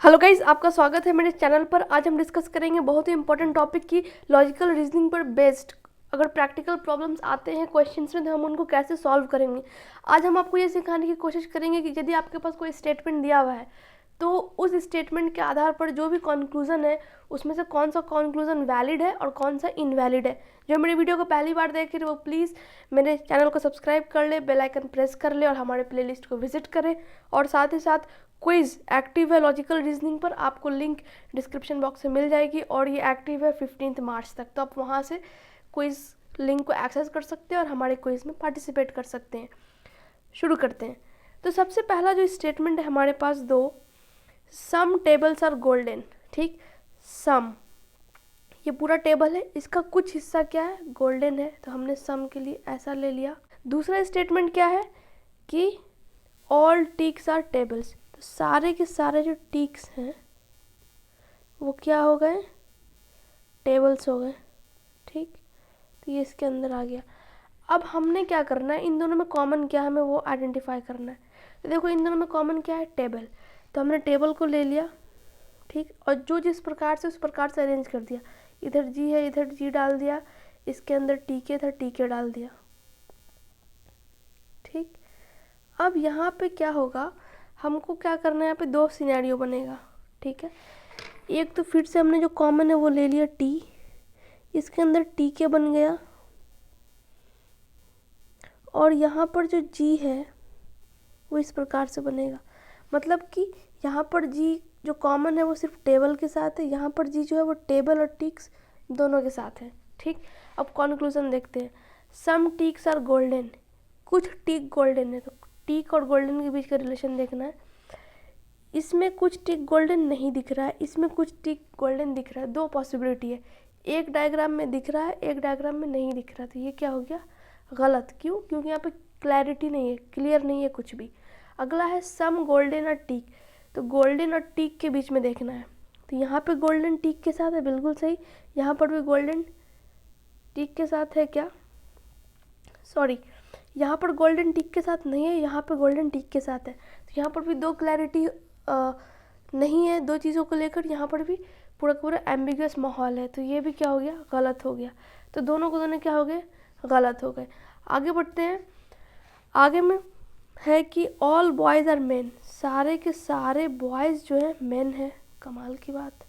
Hello guys, आपका स्वागत है मेरे चैनल पर। आज हम डिस्कस करेंगे बहुत ही इंपॉर्टेंट टॉपिक की लॉजिकल रीजनिंग पर बेस्ड अगर प्रैक्टिकल प्रॉब्लम्स आते हैं क्वेश्चंस में तो हम उनको कैसे सॉल्व करेंगे। आज हम आपको ये सिखाने की कोशिश करेंगे कि यदि आपके पास कोई स्टेटमेंट दिया हुआ है तो उस स्टेटमेंट के आधार पर जो भी कंक्लूजन है उसमें से कौन सा कंक्लूजन वैलिड है और कौन सा इनवैलिड है। जो मेरे वीडियो को पहली बार देख रहे वो प्लीज़ मेरे चैनल को सब्सक्राइब कर ले, बेल आइकन प्रेस कर ले और हमारे प्लेलिस्ट को विजिट करें। और साथ ही साथ क्विज़ एक्टिव है लॉजिकल रीजनिंग पर, आपको लिंक डिस्क्रिप्शन बॉक्स में मिल जाएगी और ये एक्टिव है 15 मार्च तक, तो आप वहाँ से क्विज़ लिंक को एक्सेस कर सकते हैं और हमारे क्विज़ में पार्टिसिपेट कर सकते हैं। शुरू करते हैं। तो सबसे पहला जो स्टेटमेंट है हमारे पास दो, सम टेबल्स आर गोल्डन। ठीक, सम ये पूरा टेबल है, इसका कुछ हिस्सा क्या है, गोल्डन है, तो हमने सम के लिए ऐसा ले लिया। दूसरा स्टेटमेंट क्या है कि ऑल टिक्स आर टेबल्स, तो सारे के सारे जो टिक्स हैं वो क्या हो गए, टेबल्स हो गए। ठीक, तो ये इसके अंदर आ गया। अब हमने क्या करना है, इन दोनों में कॉमन क्या है हमें वो आइडेंटिफाई करना है। तो देखो इन दोनों में कॉमन क्या है, टेबल, तो हमने टेबल को ले लिया। ठीक, और जो जिस प्रकार से उस प्रकार से अरेंज कर दिया, इधर जी है इधर जी डाल दिया, इसके अंदर टीके था टीके डाल दिया। ठीक, अब यहाँ पे क्या होगा, हमको क्या करना है, यहाँ पे दो सिनेरियो बनेगा। ठीक है, एक तो फिर से हमने जो कॉमन है वो ले लिया टी, इसके अंदर टी के बन गया और यहाँ पर जो जी है वो इस प्रकार से बनेगा। मतलब कि यहाँ पर जी जो कॉमन है वो सिर्फ टेबल के साथ है, यहाँ पर जी जो है वो टेबल और टिक्स दोनों के साथ है। ठीक, अब कॉन्क्लूजन देखते हैं। सम टिक्स आर गोल्डन, कुछ टिक गोल्डन है, तो टिक और गोल्डन के बीच का रिलेशन देखना है। इसमें कुछ टिक गोल्डन नहीं दिख रहा है, इसमें कुछ टिक गोल्डन दिख रहा है। दो पॉसिबिलिटी है, एक डायग्राम में दिख रहा है एक डायग्राम में नहीं दिख रहा, तो ये क्या हो गया, गलत। क्यों, क्योंकि यहाँ पे क्लैरिटी नहीं है, क्लियर नहीं है कुछ भी। अगला है सम गोल्डन और टिक, तो गोल्डन और टिक के बीच में देखना है। तो यहाँ पे गोल्डन टिक के साथ है, बिल्कुल सही। यहाँ पर भी गोल्डन टिक के साथ है क्या, सॉरी, यहाँ पर गोल्डन टिक के साथ नहीं है, यहाँ पे गोल्डन टिक के साथ है। तो यहाँ पर भी दो क्लैरिटी नहीं है दो चीज़ों को लेकर, यहाँ पर भी पूरा पूरा एम्बिगुअस माहौल है, तो ये भी क्या हो गया, गलत हो गया। तो दोनों को दोनों क्या हो गए, गलत हो गए। आगे बढ़ते हैं। आगे में है कि ऑल बॉयज़ आर मेन, सारे के सारे बॉयज़ जो है मेन है, कमाल की बात।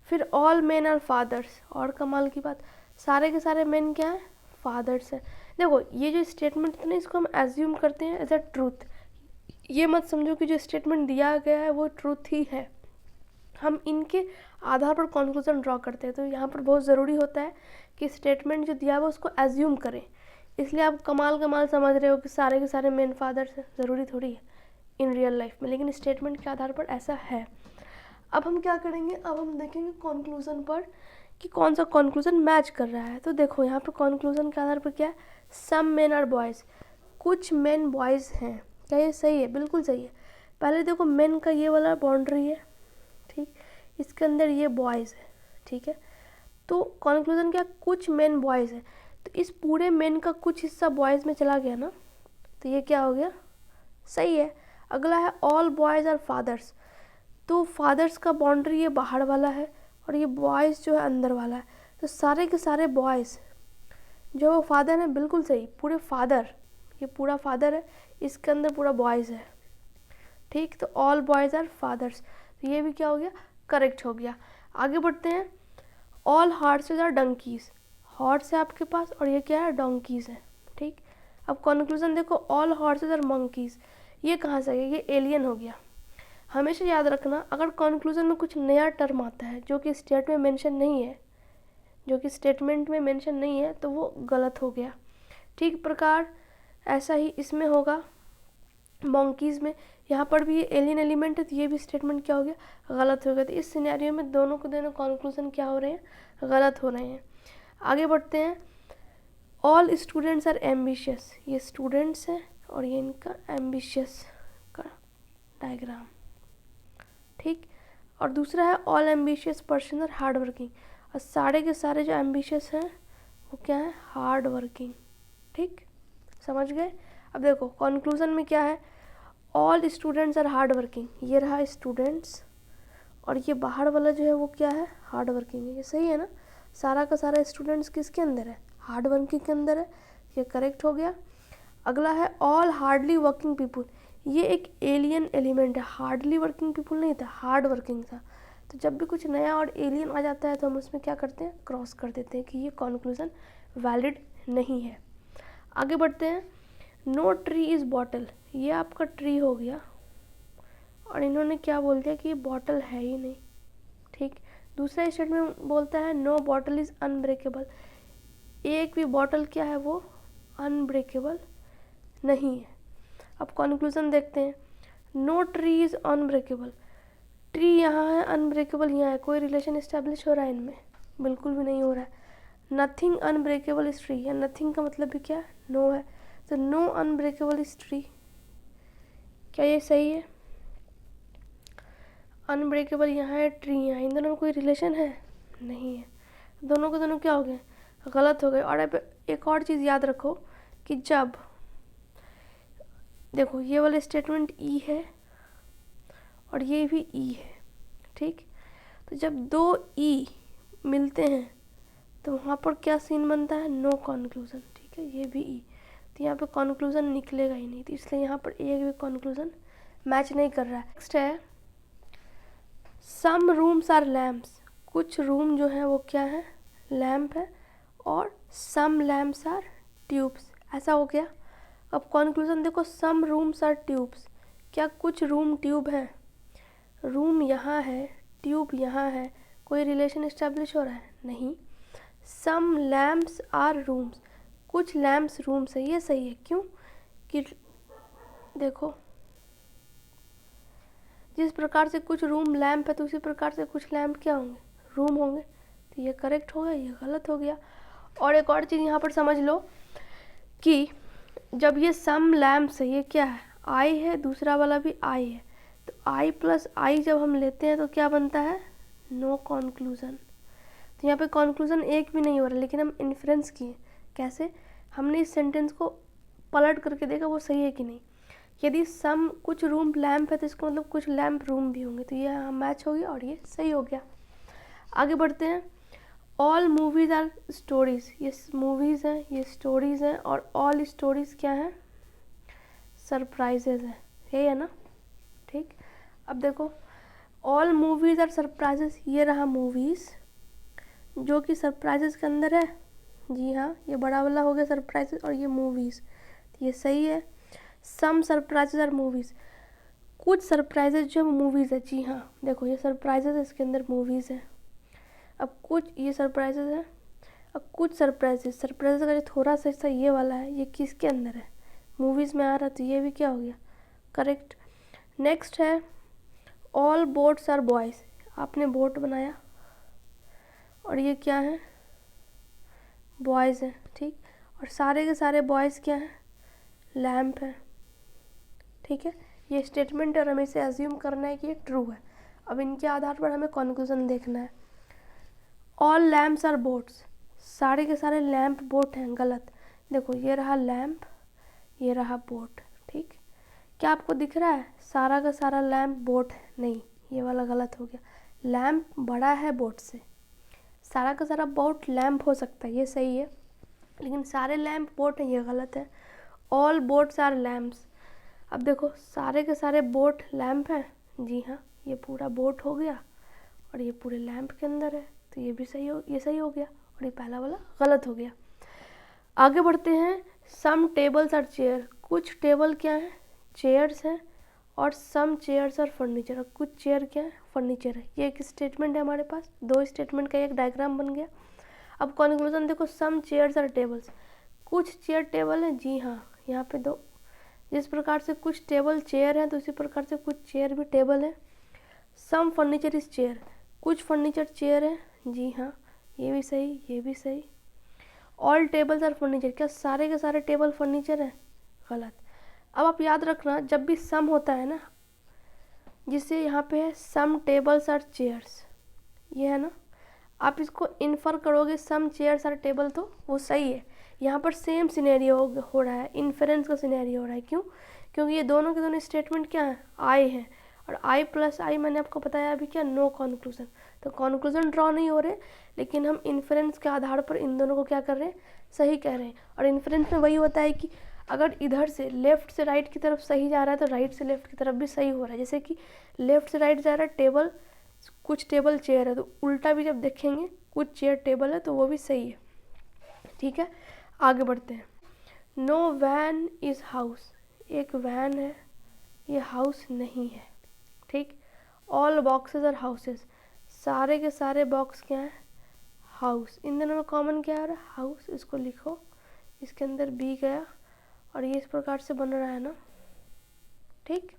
फिर ऑल मेन आर फादर्स, और कमाल की बात, सारे के सारे मेन क्या है, फादर्स है। देखो ये जो स्टेटमेंट है ना, इसको हम एज्यूम करते हैं एज अ ट्रूथ। ये मत समझो कि जो स्टेटमेंट दिया गया है वो ट्रूथ ही है, हम इनके आधार पर कंक्लूजन ड्रॉ करते हैं। तो यहाँ पर बहुत ज़रूरी होता है कि स्टेटमेंट जो दिया हुआ उसको एज्यूम करें। इसलिए आप कमाल समझ रहे हो कि सारे के सारे मेन फादर्स हैं, ज़रूरी थोड़ी है इन रियल लाइफ में, लेकिन स्टेटमेंट के आधार पर ऐसा है। अब हम क्या करेंगे, अब हम देखेंगे कंक्लूजन पर कि कौन सा कंक्लूजन मैच कर रहा है। तो देखो यहाँ पर कंक्लूजन के आधार पर क्या है, सम मेन आर बॉयज़, कुछ मेन बॉयज़ हैं, क्या ये सही है, बिल्कुल सही है। पहले देखो मेन का ये वाला बाउंड्री है, ठीक, इसके अंदर ये बॉयज़ है। ठीक है, तो कंक्लूजन क्या, कुछ मेन बॉयज़ है, तो इस पूरे मेन का कुछ हिस्सा बॉयज़ में चला गया ना, तो ये क्या हो गया, सही है। अगला है ऑल बॉयज़ आर फादर्स, तो फादर्स का बाउंड्री ये बाहर वाला है और ये बॉयज़ जो है अंदर वाला है, तो सारे के सारे बॉयज़ जो वो फादर है, बिल्कुल सही, पूरे फादर, ये पूरा फादर है, इसके अंदर पूरा बॉयज़ है। ठीक, तो ऑल बॉयज़ आर फादर्स, तो ये भी क्या हो गया, करेक्ट हो गया। आगे बढ़ते हैं। All horses are donkeys, horse है आपके पास और ये क्या है, डोंकीज है। ठीक, अब कंक्लूजन देखो, ऑल हॉर्सेज आर मंकीज, ये कहाँ से है, ये एलियन हो गया। हमेशा याद रखना, अगर कंक्लूजन में कुछ नया टर्म आता है जो कि स्टेटमेंट में मेंशन नहीं है, जो कि स्टेटमेंट में मेंशन नहीं है, तो वो गलत हो गया। ठीक प्रकार ऐसा ही इसमें होगा, मंकीज़ में, यहाँ पर भी ये एलियन एलिमेंट है, तो ये भी स्टेटमेंट क्या हो गया, गलत हो गया। तो इस सिनेरियो में दोनों को दोनों कंक्लूजन क्या हो रहे हैं, गलत हो रहे हैं। आगे बढ़ते हैं। ऑल स्टूडेंट्स आर एम्बिशियस, ये स्टूडेंट्स हैं और ये इनका एम्बिशियस का डायग्राम। ठीक, और दूसरा है all ambitious person are hard working, और सारे के सारे जो एम्बिशियस हैं वो क्या है, हार्ड वर्किंग। ठीक, समझ गए। अब देखो कंक्लूजन में क्या है, all students are hard working, ये रहा स्टूडेंट्स और ये बाहर वाला जो है वो क्या है, हार्ड वर्किंग है। ये सही है ना, सारा का सारा स्टूडेंट्स किसके अंदर है, हार्ड वर्किंग के अंदर है। ये करेक्ट हो गया। अगला है ऑल हार्डली वर्किंग पीपुल। ये एक एलियन एलिमेंट है, हार्डली वर्किंग पीपुल नहीं था, हार्ड वर्किंग था। तो जब भी कुछ नया और एलियन आ जाता है तो हम उसमें क्या करते हैं, क्रॉस कर देते हैं कि ये कॉन्क्लूज़न वैलिड नहीं है। आगे बढ़ते हैं। नो ट्री इज़ बॉटल, ये आपका ट्री हो गया और इन्होंने क्या बोल दिया कि ये बॉटल है ही नहीं। ठीक। दूसरा स्टेटमेंट बोलता है नो बॉटल इज़ अनब्रेकेबल, एक भी बॉटल क्या है, वो अनब्रेकेबल नहीं है। अब कॉन्क्लूज़न देखते हैं। No tree is unbreakable, tree यहाँ है, अनब्रेकेबल यहाँ है, कोई रिलेशन इस्टेब्लिश हो रहा है इनमें, बिल्कुल भी नहीं हो रहा है। नथिंग अनब्रेकेबल इज ट्री, या नथिंग का मतलब भी क्या है, नो है, तो नो अनब्रेकेबल इज ट्री। क्या ये सही है? अनब्रेकेबल यहाँ है, ट्री यहाँ, इन दोनों में कोई रिलेशन है, नहीं है। दोनों के दोनों क्या हो गए, गलत हो गए। और अब एक और चीज़ याद रखो कि जब देखो ये वाला स्टेटमेंट ई है और ये भी ई है, ठीक। तो जब दो ई मिलते हैं तो वहाँ पर क्या सीन बनता है, नो कॉन्क्लूज़न, ठीक है। ये भी ई, तो यहाँ पे कॉन्क्लूज़न निकलेगा ही नहीं, तो इसलिए यहाँ पर एक भी कॉन्क्लूज़न मैच नहीं कर रहा है। नेक्स्ट है सम रूम्स आर लैम्प्स, कुछ रूम जो है वो क्या है, लैम्प है, और सम लैम्प्स आर ट्यूब्स, ऐसा हो गया। अब कॉन्क्लूज़न देखो, सम रूम्स आर ट्यूब्स, क्या कुछ रूम ट्यूब हैं, रूम यहाँ है, ट्यूब यहाँ है, कोई रिलेशन इस्टेब्लिश हो रहा है, नहीं। सम लैम्प्स आर रूम्स, कुछ लैम्प्स रूम्स है, ये सही है। क्यों कि देखो जिस प्रकार से कुछ रूम लैम्प है तो उसी प्रकार से कुछ लैम्प क्या होंगे, रूम होंगे, तो ये करेक्ट हो गया, ये गलत हो गया। और एक और चीज़ यहाँ पर समझ लो कि जब ये सम लैम्प्स है, ये क्या है, आई है, दूसरा वाला भी आई है, तो आई प्लस आई जब हम लेते हैं तो क्या बनता है, नो कॉन्क्लूज़न। तो यहाँ पे कॉन्क्लूज़न एक भी नहीं हो रहा, लेकिन हम इन्फ्रेंस किए, कैसे, हमने इस सेंटेंस को पलट करके देखा वो सही है कि नहीं। यदि सम कुछ रूम लैम्प है तो इसका मतलब कुछ लैम्प रूम भी होंगे, तो ये यहाँ मैच हो गया और ये सही हो गया। आगे बढ़ते हैं। ऑल मूवीज़ आर स्टोरीज़, ये मूवीज़ हैं, ये स्टोरीज़ हैं, और ऑल स्टोरीज़ क्या हैं, सरप्राइजेज हैं, यही है ना, ठीक। अब देखो ऑल मूवीज़ आर सरप्राइजेज, ये रहा मूवीज़ जो कि सरप्राइजेज के अंदर है, जी हाँ, ये बड़ा वाला हो गया सरप्राइजेज, और ये मूवीज़, ये सही है। सम सरप्राइजेज आर मूवीज़, कुछ सरप्राइजेज जो मूवीज़ है, जी हाँ, देखो ये सरप्राइजेज है, इसके अंदर मूवीज़ है। अब कुछ ये सरप्राइजेज है, अब कुछ सरप्राइजेज का जो थोड़ा सा हिस्सा ये वाला है, ये किसके अंदर है, मूवीज़ में आ रहा, तो ये भी क्या हो गया, करेक्ट। नेक्स्ट है ऑल बोट्स आर बॉयज़, आपने बोट बनाया और ये क्या है, बॉयज़ है, ठीक। और सारे के सारे बॉयज़ क्या हैं, लैम्प है, ठीक है। ये स्टेटमेंट है और हमें इसे अज्यूम करना है कि ये ट्रू है। अब इनके आधार पर हमें कॉन्क्लूज़न देखना है। ऑल लैम्प्स आर बोट्स, सारे के सारे लैम्प बोट हैं, गलत। देखो ये रहा लैम्प, ये रहा बोट, ठीक। क्या आपको दिख रहा है सारा का सारा लैम्प बोट है, नहीं, ये वाला गलत हो गया। लैम्प बड़ा है बोट से, सारा का सारा बोट लैम्प हो सकता है, ये सही है, लेकिन सारे लैम्प बोट हैं, ये गलत है। ऑल बोट्स आर लैम्प्स, अब देखो सारे के सारे बोट लैम्प हैं, जी हाँ, ये पूरा बोट हो गया और ये पूरे लैम्प के अंदर है, तो ये भी सही हो, ये सही हो गया, और ये पहला वाला गलत हो गया। आगे बढ़ते हैं। सम टेबल्स आर चेयर, कुछ टेबल क्या है, चेयर्स हैं, और सम चेयर्स आर फर्नीचर, और कुछ चेयर क्या है, फर्नीचर है। ये एक स्टेटमेंट है हमारे पास, दो स्टेटमेंट का एक डायग्राम बन गया। अब कॉन्क्लूजन देखो, सम चेयर्स आर टेबल्स, कुछ चेयर टेबल है, जी हाँ, यहाँ पे दो, जिस प्रकार से कुछ टेबल चेयर है तो उसी प्रकार से कुछ चेयर भी टेबल है। सम फर्नीचर इज चेयर, कुछ फर्नीचर चेयर है, जी हाँ, ये भी सही, ये भी सही। ऑल टेबल्स आर फर्नीचर, क्या सारे के सारे टेबल फर्नीचर है, गलत। अब आप याद रखना, जब भी सम होता है ना, जिससे यहाँ पे है सम टेबल्स आर चेयर्स, ये है ना, आप इसको इन्फर करोगे सम चेयर्स आर टेबल, तो वो सही है। यहाँ पर सेम सिनेरियो हो रहा है, इन्फरेंस का सिनेरियो हो रहा है। क्यों? क्योंकि ये दोनों के दोनों स्टेटमेंट क्या है, आए हैं, और आई प्लस आई मैंने आपको बताया अभी क्या, नो कॉन्क्लूजन। तो कॉन्क्लूजन ड्रॉ नहीं हो रहे, लेकिन हम इन्फ्रेंस के आधार पर इन दोनों को क्या कर रहे हैं, सही कह रहे हैं। और इन्फ्रेंस में वही होता है कि अगर इधर से लेफ़्ट से राइट की तरफ सही जा रहा है तो राइट से लेफ़्ट की तरफ भी सही हो रहा है। जैसे कि लेफ़्ट से राइट जा रहा है टेबल, कुछ टेबल चेयर है, तो उल्टा भी जब देखेंगे कुछ चेयर टेबल है तो वो भी सही है। ठीक है, आगे बढ़ते हैं। नो वैन इज़ हाउस, एक वैन है, ये हाउस नहीं है। ठीक, ऑल बॉक्सेस आर हाउसेस, सारे के सारे बॉक्स क्या है, हाउस। इन दोनों में कॉमन क्या आ रहा है, हाउस। इसको लिखो, इसके अंदर बी गया और ये इस प्रकार से बन रहा है ना। ठीक,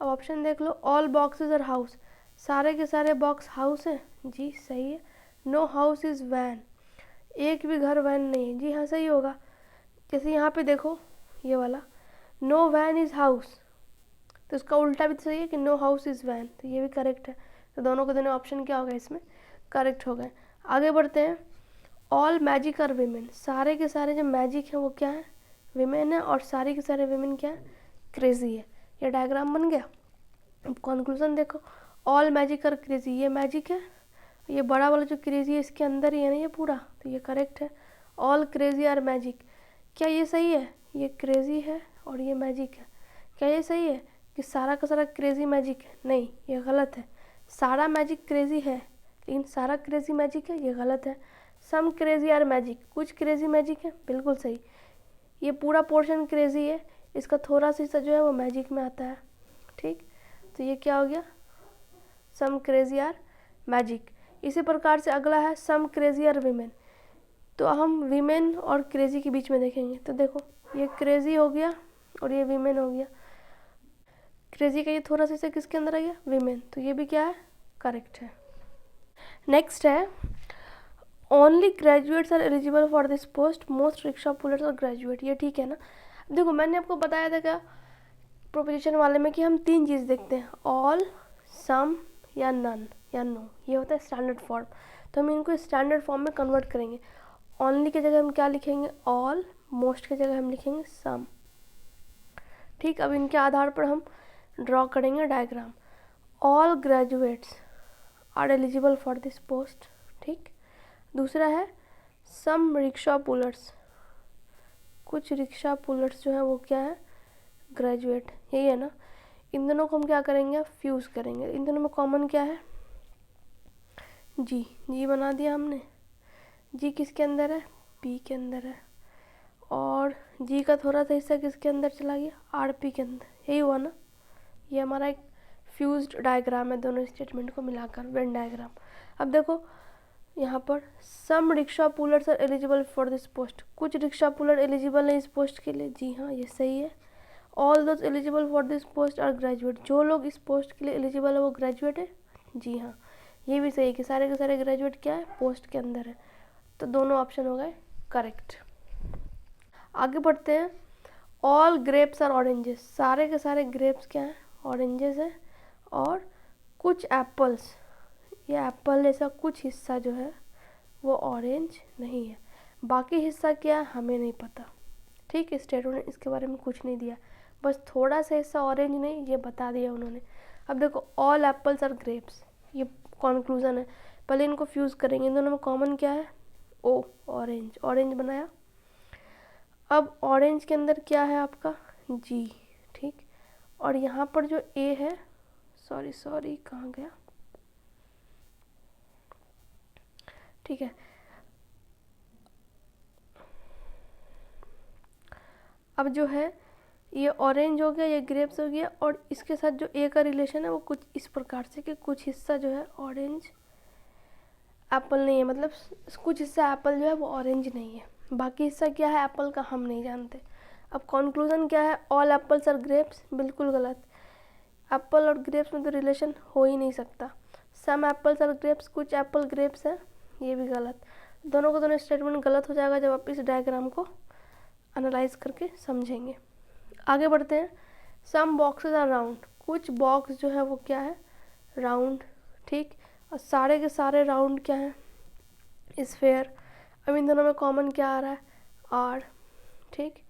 अब ऑप्शन देख लो, ऑल बॉक्सेस आर हाउस, सारे के सारे बॉक्स हाउस है, जी सही है। नो हाउस इज़ वैन, एक भी घर वैन नहीं है, जी हाँ सही होगा। जैसे यहाँ पे देखो ये वाला, नो वैन इज़ हाउस, तो इसका उल्टा भी तो सही है कि नो हाउस इज़ वैन, तो ये भी करेक्ट है। तो दोनों के दोनों ऑप्शन क्या हो गए इसमें, करेक्ट हो गए। आगे बढ़ते हैं। ऑल मैजिक आर वीमेन, सारे के सारे जो मैजिक हैं वो क्या है, वीमेन है, और सारे के सारे वीमेन क्या है, क्रेजी है। ये डायग्राम बन गया। अब कंक्लूजन देखो, ऑल मैजिक आर क्रेजी, ये मैजिक है, ये बड़ा वाला जो क्रेजी है इसके अंदर ही है ना ये पूरा, तो ये करेक्ट है। ऑल क्रेजी आर मैजिक, क्या ये सही है, ये क्रेजी है और ये मैजिक है। क्या ये सही है कि सारा का सारा क्रेजी मैजिक है, नहीं ये गलत है। सारा मैजिक क्रेजी है लेकिन सारा क्रेजी मैजिक है, ये गलत है। सम क्रेजी आर मैजिक, कुछ क्रेजी मैजिक है, बिल्कुल सही। ये पूरा पोर्शन क्रेजी है, इसका थोड़ा सा हिस्सा जो है वो मैजिक में आता है। ठीक, तो ये क्या हो गया, सम क्रेजी आर मैजिक। इसी प्रकार से अगला है सम क्रेजी आर वीमेन, तो हम वीमेन और क्रेजी के बीच में देखेंगे। तो देखो ये क्रेजी हो गया और ये वीमेन हो गया, क्रेजी का ये थोड़ा सा हिस्सा किसके अंदर आ गया, वीमेन, तो ये भी क्या है, करेक्ट है। नेक्स्ट है, only graduates are eligible for this post, most rickshaw pullers are graduate, ये ठीक है ना। देखो मैंने आपको बताया था क्या प्रोपोजिशन वाले में कि हम तीन चीज़ देखते हैं, ऑल, सम या नन या नो, ये होता है स्टैंडर्ड फॉर्म। तो हम इनको स्टैंडर्ड फॉर्म में कन्वर्ट करेंगे। ओनली की जगह हम क्या लिखेंगे, ऑल, मोस्ट की जगह हम लिखेंगे सम। ठीक, अब इनके आधार पर हम ड्रॉ करेंगे diagram. All graduates are eligible for this post. ठीक, दूसरा है सम रिक्शा पुलर्स, कुछ रिक्शा पुलर्स जो है वो क्या है, ग्रेजुएट, यही है ना। इन दोनों को हम क्या करेंगे, फ्यूज़ करेंगे। इन दोनों में कॉमन क्या है, जी, जी बना दिया हमने। जी किसके अंदर है, पी के अंदर है, और जी का थोड़ा सा हिस्सा किसके अंदर चला गया, आर पी के अंदर, यही हुआ ना। ये हमारा एक फ्यूज्ड डायग्राम है, दोनों स्टेटमेंट को मिलाकर वेन डायग्राम। अब देखो यहाँ पर some rickshaw pullers are eligible for this post, कुछ रिक्शा पुलर एलिजिबल है इस पोस्ट के लिए, जी हाँ ये सही है। All those eligible for this post are graduate, जो लोग इस पोस्ट के लिए एलिजिबल है वो ग्रेजुएट है, जी हाँ ये भी सही है कि सारे के सारे ग्रेजुएट क्या है, पोस्ट के अंदर है। तो दोनों ऑप्शन हो गए करेक्ट। आगे बढ़ते हैं। ऑल ग्रेप्स आर ऑरेंजेस, सारे के सारे ग्रेप्स क्या हैं, ऑरेंजेस है, और कुछ एप्पल्स, ये एप्पल जैसा कुछ हिस्सा जो है वो ऑरेंज नहीं है, बाकी हिस्सा क्या है हमें नहीं पता। ठीक, स्टेटमेंट ने इसके बारे में कुछ नहीं दिया, बस थोड़ा सा हिस्सा ऑरेंज नहीं ये बता दिया उन्होंने। अब देखो ऑल एप्पल्स आर ग्रेप्स, ये कॉन्क्लूजन है। पहले इनको फ्यूज़ करेंगे, इन दोनों में कॉमन क्या है, ओ, ऑरेंज, ऑरेंज बनाया। अब ऑरेंज के अंदर क्या है आपका, जी। ठीक, और यहाँ पर जो ए है, सॉरी कहाँ गया, ठीक है। अब जो है ये ऑरेंज हो गया, ये ग्रेप्स हो गया, और इसके साथ जो ए का रिलेशन है वो कुछ इस प्रकार से कि कुछ हिस्सा जो है ऑरेंज एप्पल नहीं है, मतलब कुछ हिस्सा एप्पल जो है वो ऑरेंज नहीं है, बाकी हिस्सा क्या है एप्पल का हम नहीं जानते। अब कंक्लूजन क्या है, ऑल एप्पल्स आर ग्रेप्स, बिल्कुल गलत। एप्पल और ग्रेप्स में तो रिलेशन हो ही नहीं सकता। सम एप्पल्स आर ग्रेप्स, कुछ एप्पल ग्रेप्स है, ये भी गलत। दोनों का दोनों स्टेटमेंट गलत हो जाएगा जब आप इस डायग्राम को एनालाइज करके समझेंगे। आगे बढ़ते हैं। सम बॉक्सेस आर राउंड, कुछ बॉक्स जो है वो क्या है, राउंड। ठीक, और सारे के सारे राउंड क्या है, स्फेयर। अब इन दोनों में कॉमन क्या आ रहा है, आर। ठीक,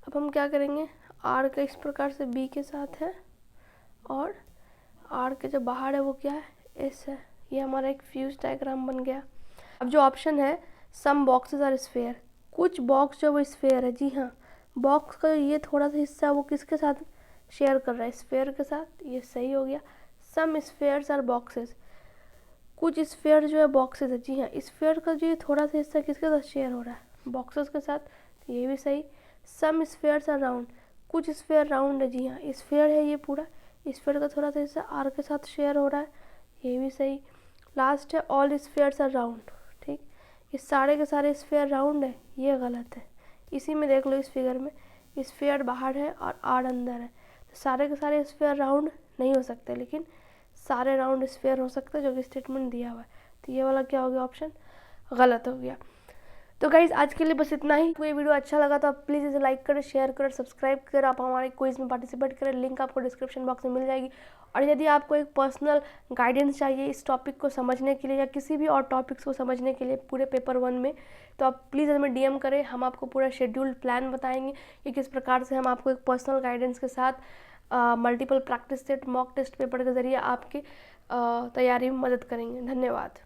अब हम क्या करेंगे, आर का इस प्रकार से बी के साथ है और आर के जो बाहर है वो क्या है, एस है। ये हमारा एक फ्यूज डायग्राम बन गया। अब जो ऑप्शन है सम बॉक्सेस आर स्फेयर, कुछ बॉक्स जो वो स्फेयर है, जी हाँ, बॉक्स का ये थोड़ा सा हिस्सा वो किसके साथ शेयर कर रहा है, स्फेयर के साथ, ये सही हो गया। सम स्फेयर्स आर बॉक्सेस, कुछ स्फेयर जो है बॉक्सेस है, जी हाँ, स्फेयर का जो ये थोड़ा सा हिस्सा किसके साथ शेयर हो रहा है, बॉक्सेस के साथ, तो ये भी सही। सम स्फेयर्स आर राउंड, कुछ स्फेयर राउंड है, जी हाँ, स्फेयर है ये पूरा, स्फेयर का थोड़ा सा हिस्सा आर के साथ शेयर हो रहा है, ये भी सही। लास्ट है ऑल स्फेयर्स आर राउंड, ठीक, ये सारे के सारे स्फेयर राउंड है, ये गलत है। इसी में देख लो इस फिगर में स्फेयर बाहर है और आर अंदर है, तो सारे के सारे स्फेयर राउंड नहीं हो सकते, लेकिन सारे राउंड स्फेयर हो सकते हैं जो कि स्टेटमेंट दिया हुआ है। तो ये वाला क्या हो गया, ऑप्शन गलत हो गया। तो गाइज आज के लिए बस इतना ही। कोई वीडियो अच्छा लगा तो आप प्लीज़ इसे लाइक करें, शेयर करें, सब्सक्राइब करें। आप हमारे क्विज में पार्टिसिपेट करें, लिंक आपको डिस्क्रिप्शन बॉक्स में मिल जाएगी। और यदि आपको एक पर्सनल गाइडेंस चाहिए इस टॉपिक को समझने के लिए या किसी भी और टॉपिक्स को समझने के लिए पूरे पेपर 1 में, तो आप प्लीज़ हमें DM करें। हम आपको पूरा शेड्यूल्ड प्लान बताएंगे कि किस प्रकार से हम आपको एक पर्सनल गाइडेंस के साथ multiple practice set, mock test paper के ज़रिए आपकी तैयारी में मदद करेंगे। धन्यवाद।